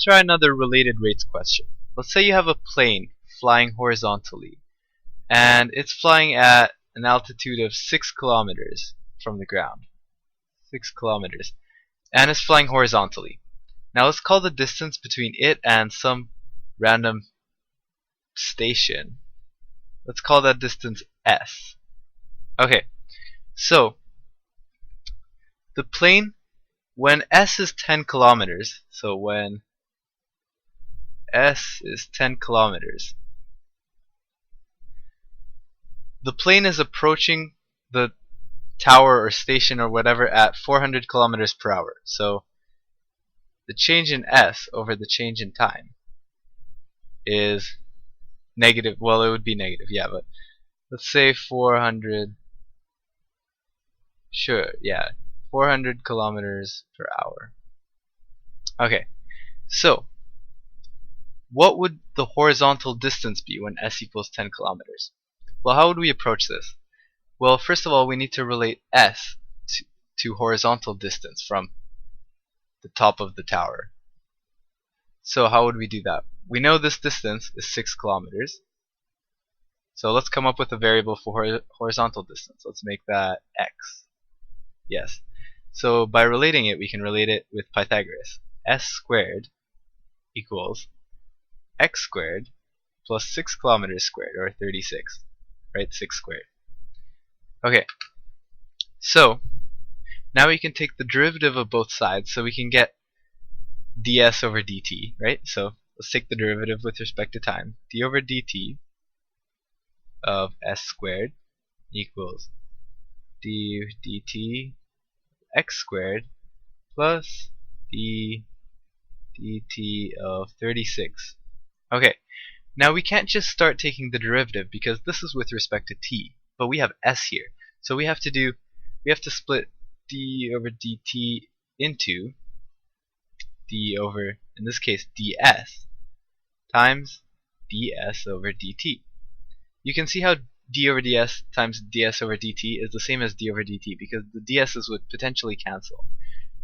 Try another related rates question. Let's say you have a plane flying horizontally, and it's flying at an altitude of 6 kilometers from the ground. 6 kilometers. And it's flying horizontally. Now let's call the distance between it and some random station. Let's call that distance S. Okay, so the plane, when S is 10 kilometers, so when S is 10 kilometers, the plane is approaching the tower or station or whatever at 400 kilometers per hour. So the change in S over the change in time is negative. Well, it would be negative, yeah, but let's say 400. Sure, yeah, 400 kilometers per hour. Okay, so what would the horizontal distance be when S equals 10 kilometers? Well, how would we approach this? Well, first of all, we need to relate S to horizontal distance from the top of the tower. So how would we do that? We know this distance is 6 kilometers. So let's come up with a variable for horizontal distance. Let's make that x. Yes. So by relating it, we can relate it with Pythagoras. S squared equals x squared plus 6 kilometers squared, or 36. Right? 6 squared. Okay. So now we can take the derivative of both sides, so we can get ds over dt, right? So let's take the derivative with respect to time. D over dt of s squared equals d dt x squared plus d dt of 36. Okay, now we can't just start taking the derivative because this is with respect to t, but we have s here. So we have to split d over dt into d over, in this case, ds times ds over dt. You can see how d over ds times ds over dt is the same as d over dt because the ds's would potentially cancel,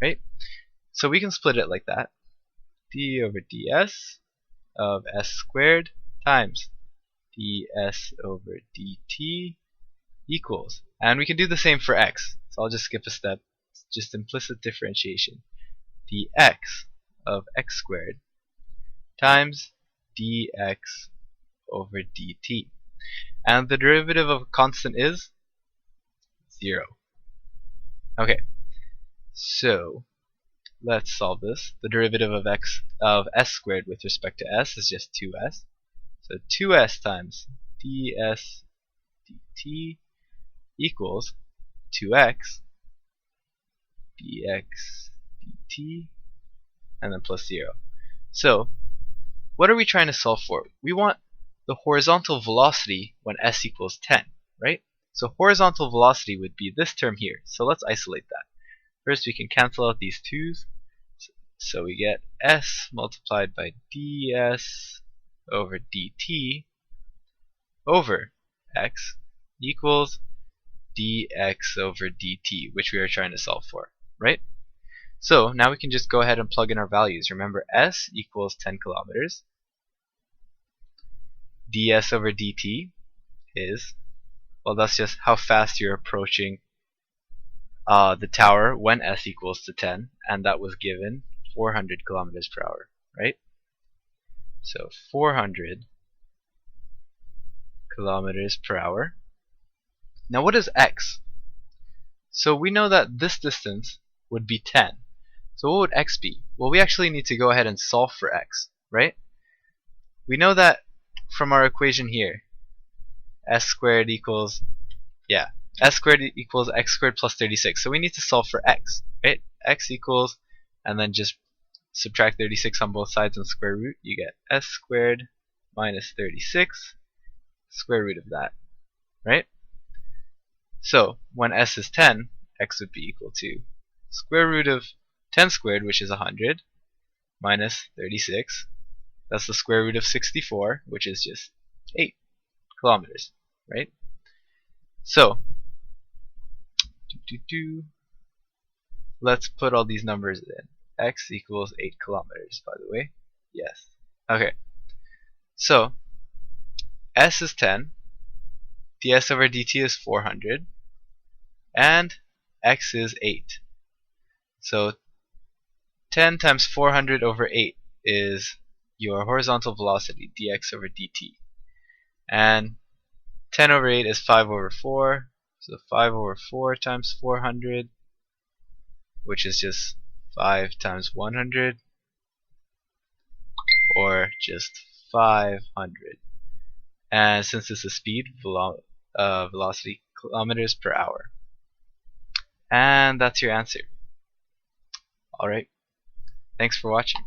right? So we can split it like that. D over ds of s squared times ds over dt equals, and we can do the same for x, so I'll just skip a step. It's just implicit differentiation. Dx of x squared times dx over dt. And the derivative of a constant is 0. Okay, so let's solve this. The derivative of s squared with respect to s is just 2s. So 2s times ds dt equals 2x dx dt and then plus 0. So what are we trying to solve for? We want the horizontal velocity when s equals 10, right? So horizontal velocity would be this term here. So let's isolate that. First we can cancel out these 2's. So we get s multiplied by ds over dt over x equals dx over dt, which we are trying to solve for, right? So now we can just go ahead and plug in our values. Remember, s equals 10 kilometers. ds over dt is, well, that's just how fast you're approaching the tower when s equals to 10, and that was given 400 kilometers per hour, right? So 400 kilometers per hour. Now what is x? So we know that this distance would be 10. So what would x be? Well, we actually need to go ahead and solve for x, right? We know that from our equation here, s squared equals, s squared equals x squared plus 36. So we need to solve for x, right? X equals, and then just subtract 36 on both sides and square root. You get s squared minus 36, square root of that, right? So when s is 10, x would be equal to square root of 10 squared, which is 100, minus 36. That's the square root of 64, which is just 8 kilometers, right? So let's put all these numbers in. X equals 8 kilometers, by the way. Yes. Okay. So s is 10, ds over dt is 400, and x is 8. So 10 times 400 over 8 is your horizontal velocity, dx over dt. And 10 over 8 is 5 over 4, so 5 over 4 times 400, which is just 5 times 100, or just 500. And since this is speed, velocity kilometers per hour. And that's your answer. Alright, thanks for watching.